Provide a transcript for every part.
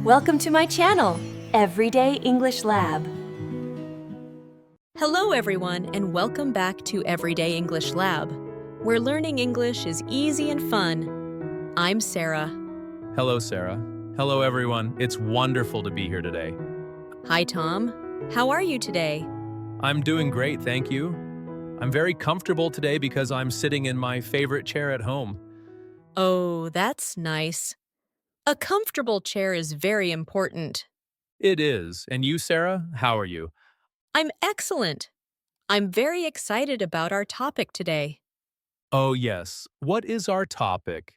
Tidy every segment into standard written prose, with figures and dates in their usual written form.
Welcome to my channel, Everyday English Lab. Hello, everyone, and welcome back to Everyday English Lab, where learning English is easy and fun. I'm Sarah. Hello, Sarah. Hello, everyone. It's wonderful to be here today. Hi, Tom. How are you today? I'm doing great, thank you. I'm very comfortable today because I'm sitting in my favorite chair at home. Oh, that's nice. A comfortable chair is very important. It is. And you, Sarah? How are you? I'm excellent. I'm very excited about our topic today. Oh, yes. What is our topic?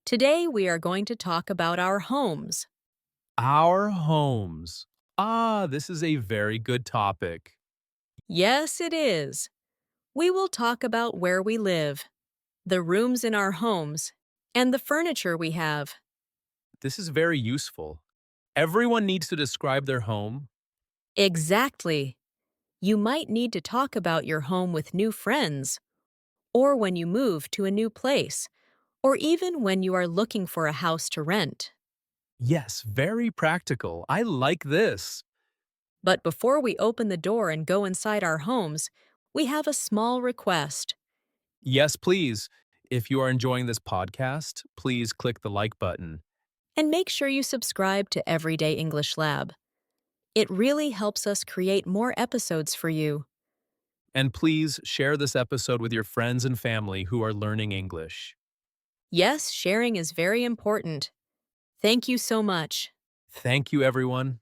Today, we are going to talk about our homes. Our homes. This is a very good topic. Yes, it is. We will talk about where we live, the rooms in our homes, and the furniture we have. This is very useful. Everyone needs to describe their home. Exactly. You might need to talk about your home with new friends, or when you move to a new place, or even when you are looking for a house to rent. Yes, very practical. I like this. But before we open the door and go inside our homes, we have a small request. Yes, please. If you are enjoying this podcast, please click the like button. And make sure you subscribe to Everyday English Lab. It really helps us create more episodes for you. And please share this episode with your friends and family who are learning English. Yes, sharing is very important. Thank you so much. Thank you, everyone.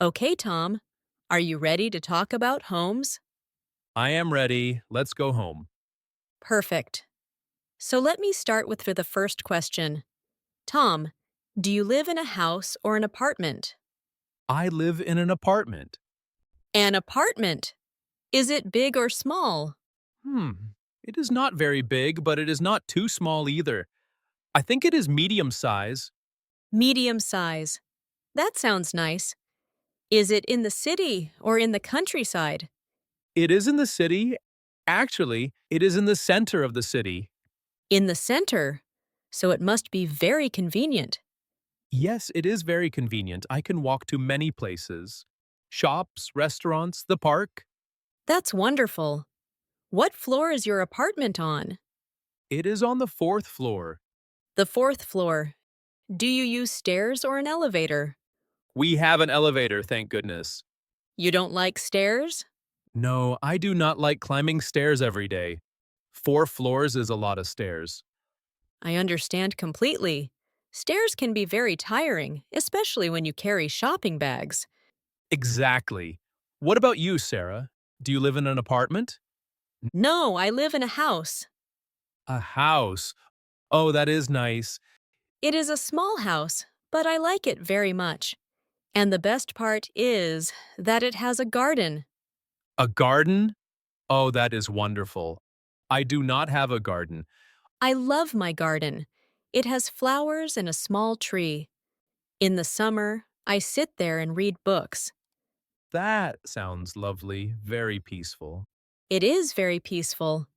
Okay, Tom, are you ready to talk about homes? I am ready. Let's go home. Perfect. So let me start with the first question. Tom, do you live in a house or an apartment? I live in an apartment. An apartment. Is it big or small? Hmm. It is not very big, but it is not too small either. I think it is medium size. Medium size. That sounds nice. Is it in the city or in the countryside? It is in the city. Actually, it is in the center of the city. In the center. So it must be very convenient. Yes, it is very convenient. I can walk to many places. Shops, restaurants, the park. That's wonderful. What floor is your apartment on? It is on the fourth floor. The fourth floor. Do you use stairs or an elevator? We have an elevator, thank goodness. You don't like stairs? No, I do not like climbing stairs every day. 4 floors is a lot of stairs. I understand completely. Stairs can be very tiring, especially when you carry shopping bags. Exactly. What about you, Sarah? Do you live in an apartment? No, I live in a house. A house. Oh, that is nice. It is a small house, but I like it very much. And the best part is that it has a garden. A garden? Oh, that is wonderful. I do not have a garden. I love my garden. It has flowers and a small tree. In the summer, I sit there and read books. That sounds lovely, very peaceful. It is very peaceful.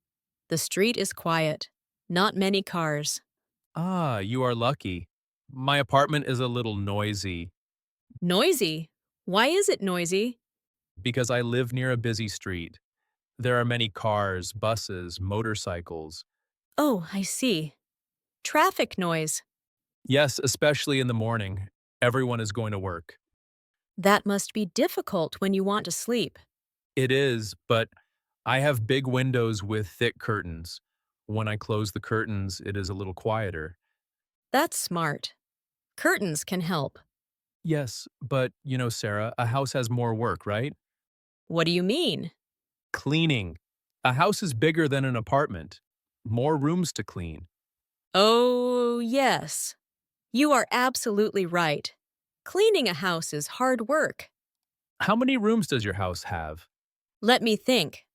The street is quiet. Not many cars. You are lucky. My apartment is a little noisy Noisy. Why is it noisy? because I live near a busy street. There are many cars, buses, motorcycles. Oh, I see. Traffic noise. Yes, especially in the morning. Everyone is going to work. That must be difficult when you want to sleep. It is, but I have big windows with thick curtains. When I close the curtains, it is a little quieter. That's smart. Curtains can help. Yes, but Sarah, a house has more work, right? What do you mean? Cleaning. A house is bigger than an apartment. More rooms to clean. Oh, yes. You are absolutely right. Cleaning a house is hard work. How many rooms does your house have? Let me think.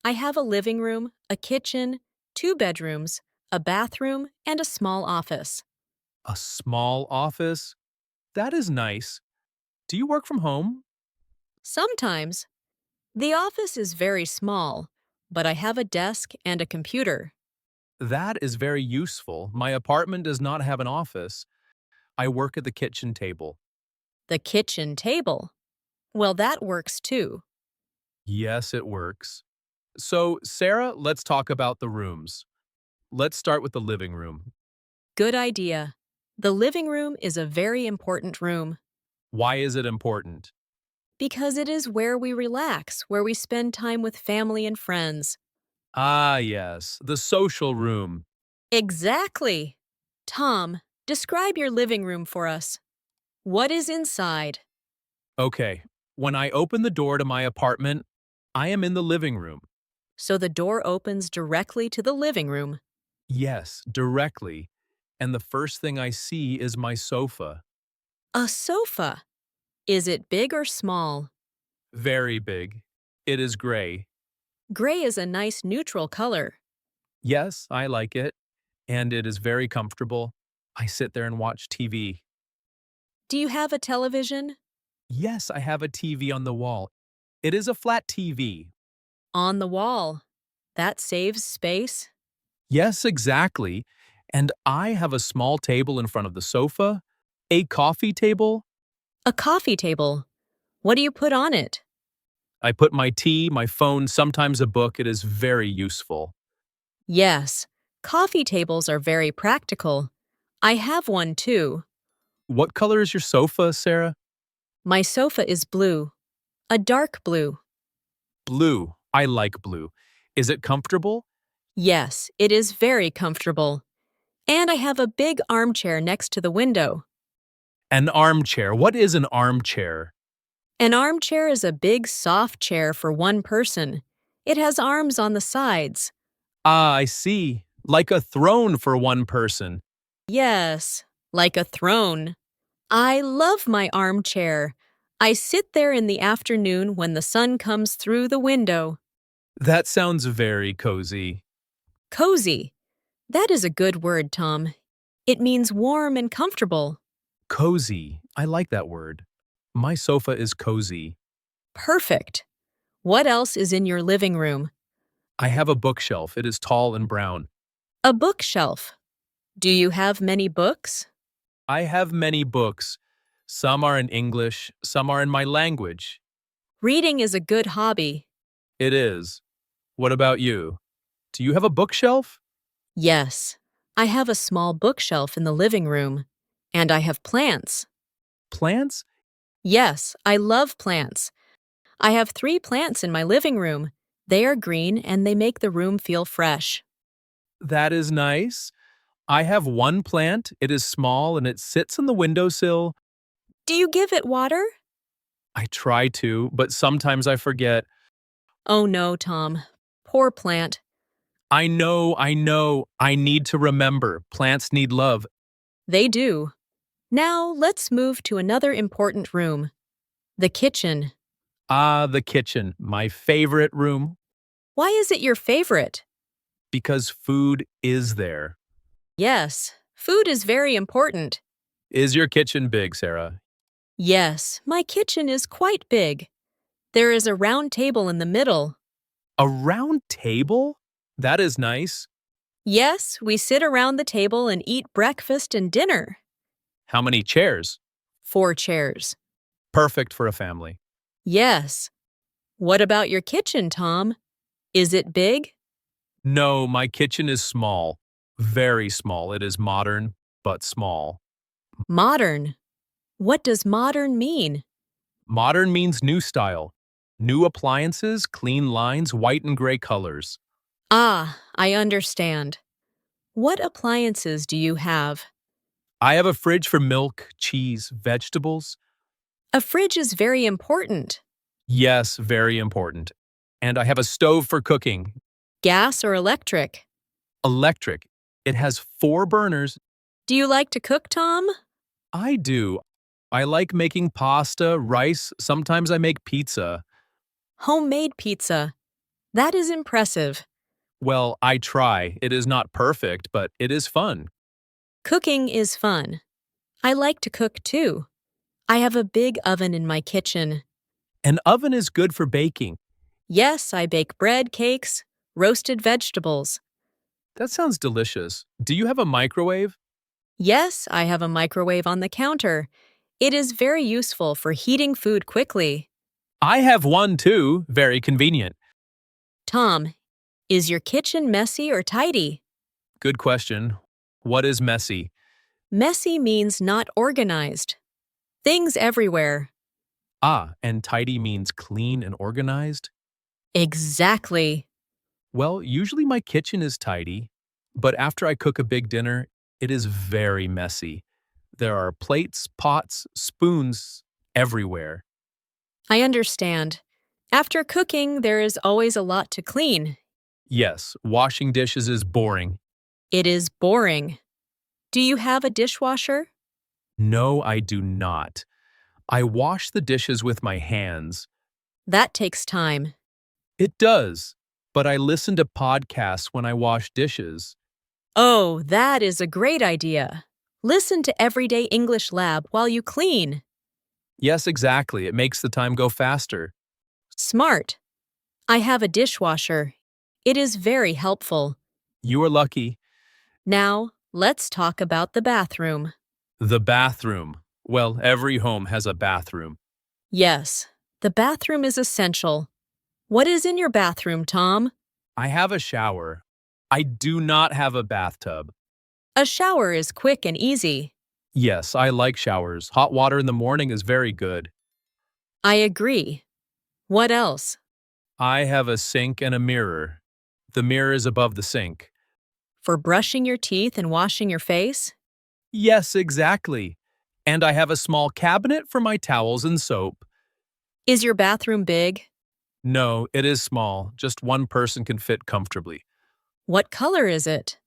I have a living room, a kitchen, 2 bedrooms, a bathroom, and a small office. A small office? That is nice. Do you work from home? Sometimes. The office is very small, but I have a desk and a computer. That is very useful. My apartment does not have an office. I work at the kitchen table. The kitchen table. Well, that works too. Yes, it works. So, Sarah, let's talk about the rooms. Let's start with the living room. Good idea. The living room is a very important room Why is it important? because it is where we relax, where we spend time with family and friends. Ah, yes, the social room. Exactly. Tom, describe your living room for us. What is inside? Okay, when I open the door to my apartment, I am in the living room. So the door opens directly to the living room. Yes, directly. And the first thing I see is my sofa. A sofa. Is it big or small? Very big. It is gray. Gray is a nice neutral color. Yes, I like it. And it is very comfortable. I sit there and watch TV. Do you have a television? Yes, I have a TV on the wall. It is a flat TV. On the wall. That saves space. Yes, exactly. And I have a small table in front of the sofa, a coffee table. A coffee table. What do you put on it? I put my tea, my phone, sometimes a book. It is very useful. Yes, coffee tables are very practical. I have one too. What color is your sofa, Sarah? My sofa is blue, a dark blue. Blue. I like blue. Is it comfortable? Yes, it is very comfortable. And I have a big armchair next to the window. An armchair. What is an armchair? An armchair is a big, soft chair for one person. It has arms on the sides. Ah, I see. Like a throne for one person. Yes, like a throne. I love my armchair. I sit there in the afternoon when the sun comes through the window. That sounds very cozy. Cozy. That is a good word, Tom. It means warm and comfortable. Cozy. I like that word. My sofa is cozy. Perfect. What else is in your living room? I have a bookshelf. It is tall and brown. A bookshelf. Do you have many books? I have many books. Some are in English, some are in my language. Reading is a good hobby. It is. What about you? Do you have a bookshelf? Yes, I have a small bookshelf in the living room. And I have plants. Plants? Yes, I love plants. I have 3 plants in my living room. They are green and they make the room feel fresh. That is nice. I have one plant. It is small and it sits on the windowsill. Do you give it water? I try to, but sometimes I forget. Oh no, Tom. Poor plant. I know. I need to remember. Plants need love. They do. Now let's move to another important room. The kitchen. Ah, the kitchen, my favorite room, Why is it your favorite? because food is there. Yes, food is very important. Is your kitchen big, Sarah? Yes, my kitchen is quite big. There is a round table in the middle. A round table? That is nice. Yes, we sit around the table and eat breakfast and dinner. How many chairs? 4 chairs. Perfect for a family. Yes. What about your kitchen, Tom? Is it big? No, my kitchen is small. Very small. It is modern, but small. Modern. What does modern mean? Modern means new style. New appliances, clean lines, white and gray colors. Ah, I understand. What appliances do you have? I have a fridge for milk, cheese, vegetables. A fridge is very important. Yes, very important. And I have a stove for cooking. Gas or electric? Electric. It has 4 burners. Do you like to cook, Tom? I do. I like making pasta, rice, sometimes I make pizza. Homemade pizza. That is impressive. Well, I try. It is not perfect, but it is fun. Cooking is fun. I like to cook too. I have a big oven in my kitchen. An oven is good for baking. Yes, I bake bread, cakes, roasted vegetables. That sounds delicious. Do you have a microwave? Yes, I have a microwave on the counter. It is very useful for heating food quickly. I have one too, very convenient. Tom, is your kitchen messy or tidy? Good question. What is messy? Messy means not organized. Things everywhere. Ah, and tidy means clean and organized? Exactly. Well, usually my kitchen is tidy, but after I cook a big dinner, it is very messy. There are plates, pots, spoons everywhere. I understand. After cooking, there is always a lot to clean. Yes, washing dishes is boring. It is boring. Do you have a dishwasher? No, I do not. I wash the dishes with my hands. That takes time. It does, but I listen to podcasts when I wash dishes. Oh, that is a great idea. Listen to Everyday English Lab while you clean. Yes, exactly. It makes the time go faster. Smart. I have a dishwasher. It is very helpful. You are lucky. Now, let's talk about the bathroom. The bathroom. Well, every home has a bathroom. Yes, the bathroom is essential. What is in your bathroom, Tom? I have a shower. I do not have a bathtub. A shower is quick and easy. Yes, I like showers. Hot water in the morning is very good. I agree. What else? I have a sink and a mirror. The mirror is above the sink. For brushing your teeth and washing your face? Yes, exactly. And I have a small cabinet for my towels and soap. Is your bathroom big? No, it is small. Just one person can fit comfortably. What color is it?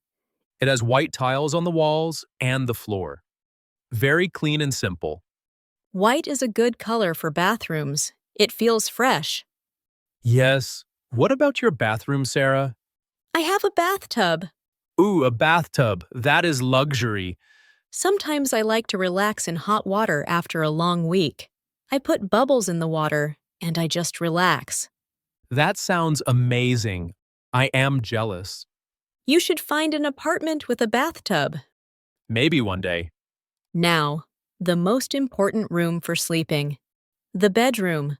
It has white tiles on the walls and the floor. Very clean and simple. White is a good color for bathrooms. It feels fresh. Yes. What about your bathroom, Sarah? I have a bathtub. Ooh, a bathtub. That is luxury. Sometimes I like to relax in hot water after a long week. I put bubbles in the water and I just relax. That sounds amazing. I am jealous. You should find an apartment with a bathtub. Maybe one day. Now, the most important room for sleeping. The bedroom.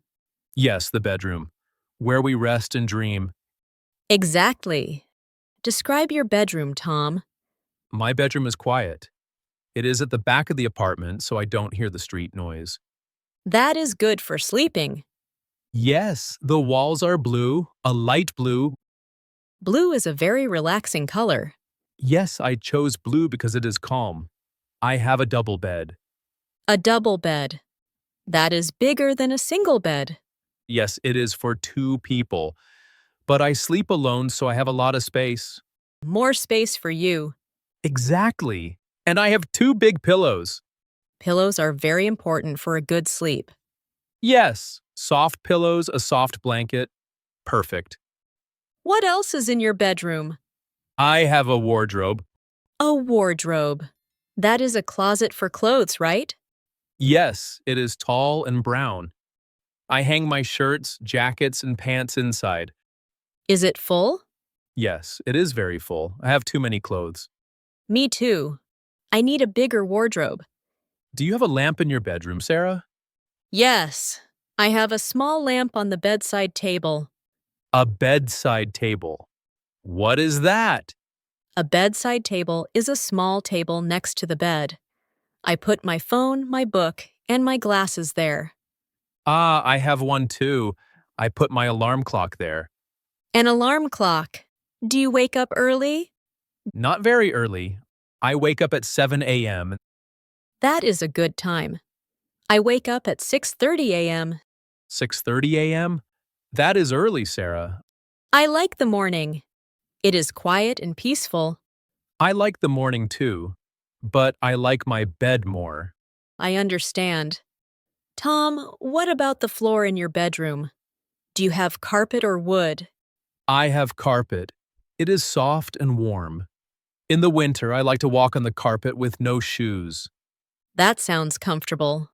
Yes, the bedroom. Where we rest and dream. Exactly. Describe your bedroom, Tom. My bedroom is quiet. It is at the back of the apartment, so I don't hear the street noise. That is good for sleeping. Yes, the walls are blue, a light blue. Blue is a very relaxing color. Yes, I chose blue because it is calm. I have a double bed. A double bed. That is bigger than a single bed. Yes, it is for two people. But I sleep alone, so I have a lot of space. More space for you. Exactly. And I have two big pillows. Pillows are very important for a good sleep. Yes, soft pillows, a soft blanket. Perfect. What else is in your bedroom? I have a wardrobe. A wardrobe. That is a closet for clothes, right? Yes, it is tall and brown. I hang my shirts, jackets, and pants inside. Is it full? Yes, it is very full. I have too many clothes. Me too. I need a bigger wardrobe. Do you have a lamp in your bedroom, Sarah? Yes, I have a small lamp on the bedside table. A bedside table. What is that? A bedside table is a small table next to the bed. I put my phone, my book, and my glasses there. Ah, I have one too. I put my alarm clock there. An alarm clock. Do you wake up early? Not very early. I wake up at 7 a.m. That is a good time. I wake up at 6:30 a.m. 6:30 a.m.? That is early, Sarah. I like the morning. It is quiet and peaceful. I like the morning too, but I like my bed more. I understand. Tom, what about the floor in your bedroom? Do you have carpet or wood? I have carpet. It is soft and warm. In the winter, I like to walk on the carpet with no shoes. That sounds comfortable.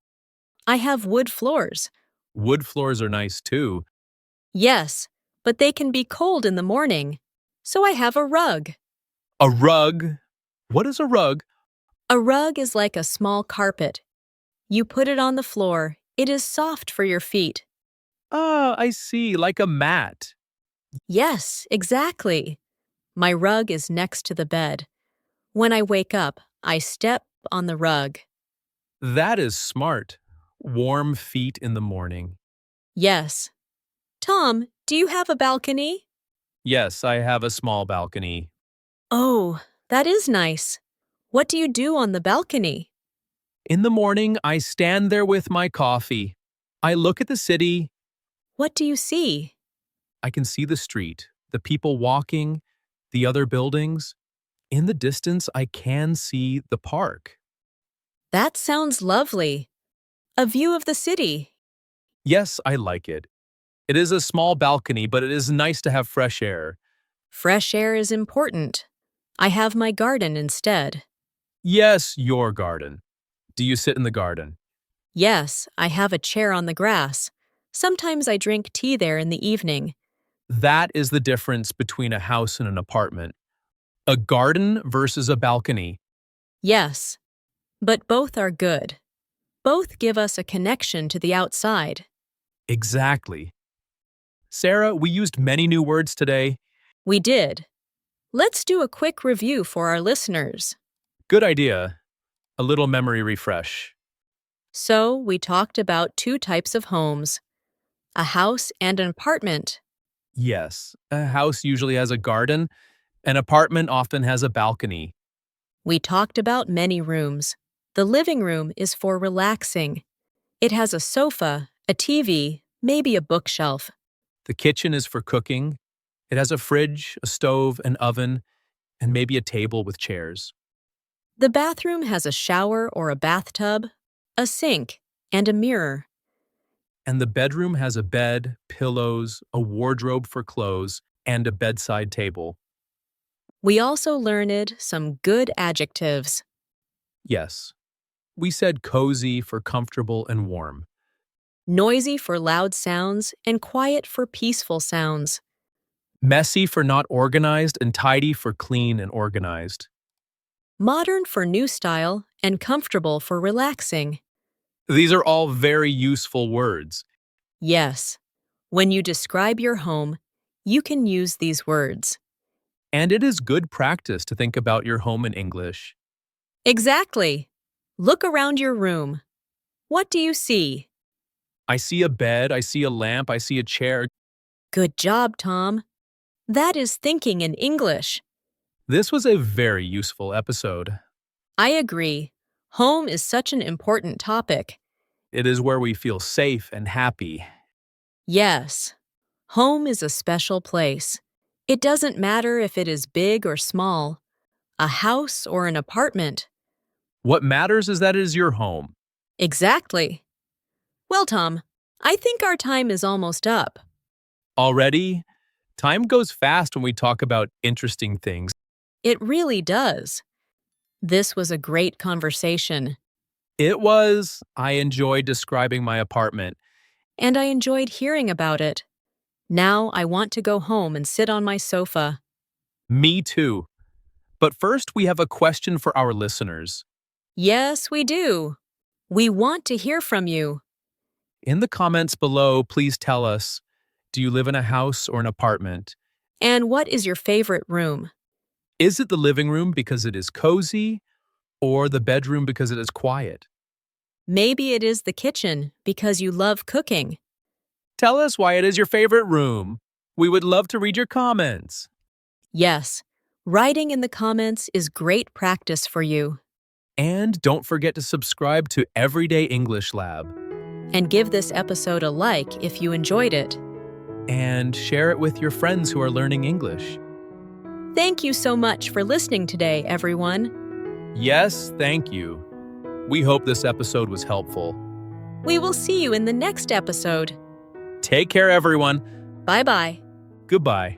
I have wood floors. Wood floors are nice too. Yes, but they can be cold in the morning. So I have a rug. A rug. What is a rug? A rug is like a small carpet. You put it on the floor. It is soft for your feet. Ah, I see, like a mat. Yes, exactly. My rug is next to the bed. When I wake up, I step on the rug. That is smart. Warm feet in the morning. Yes. Tom, do you have a balcony? Yes, I have a small balcony. Oh, that is nice. What do you do on the balcony? In the morning, I stand there with my coffee. I look at the city. What do you see? I can see the street, the people walking, the other buildings. In the distance, I can see the park. That sounds lovely. A view of the city. Yes, I like it. It is a small balcony, but it is nice to have fresh air. Fresh air is important. I have my garden instead. Yes, your garden. Do you sit in the garden? Yes, I have a chair on the grass. Sometimes I drink tea there in the evening. That is the difference between a house and an apartment. A garden versus a balcony. Yes, but both are good. Both give us a connection to the outside. Exactly. Sarah, we used many new words today. We did. Let's do a quick review for our listeners. Good idea. A little memory refresh. So, we talked about two types of homes, a house and an apartment. Yes, a house usually has a garden. An apartment often has a balcony. We talked about many rooms. The living room is for relaxing. It has a sofa, a TV, maybe a bookshelf. The kitchen is for cooking. It has a fridge, a stove, an oven, and maybe a table with chairs. The bathroom has a shower or a bathtub, a sink, and a mirror. And the bedroom has a bed, pillows, a wardrobe for clothes, and a bedside table. We also learned some good adjectives. Yes, we said cozy for comfortable and warm. Noisy for loud sounds and quiet for peaceful sounds. Messy for not organized and tidy for clean and organized. Modern for new style and comfortable for relaxing. These are all very useful words. Yes, when you describe your home, you can use these words. And it is good practice to think about your home in English. Exactly. Look around your room. What do you see? I see a bed, I see a lamp, I see a chair. Good job, Tom. That is thinking in English. This was a very useful episode. I agree. Home is such an important topic. It is where we feel safe and happy. Yes, home is a special place. It doesn't matter if it is big or small, a house or an apartment. What matters is that it is your home. Exactly. Well, Tom, I think our time is almost up. Already? Time goes fast when we talk about interesting things. It really does. This was a great conversation, It was. I enjoyed describing my apartment. and I enjoyed hearing about it. Now I want to go home and sit on my sofa. Me too. But first, we have a question for our listeners. Yes, we do. We want to hear from you. In the comments below, please tell us, do you live in a house or an apartment? And what is your favorite room? Is it the living room because it is cozy, or the bedroom because it is quiet? Maybe it is the kitchen because you love cooking. Tell us why it is your favorite room. We would love to read your comments. Yes, writing in the comments is great practice for you. And don't forget to subscribe to Everyday English Lab. And give this episode a like if you enjoyed it. And share it with your friends who are learning English. Thank you so much for listening today, everyone. Yes, thank you. We hope this episode was helpful. We will see you in the next episode. Take care, everyone. Bye-bye. Goodbye.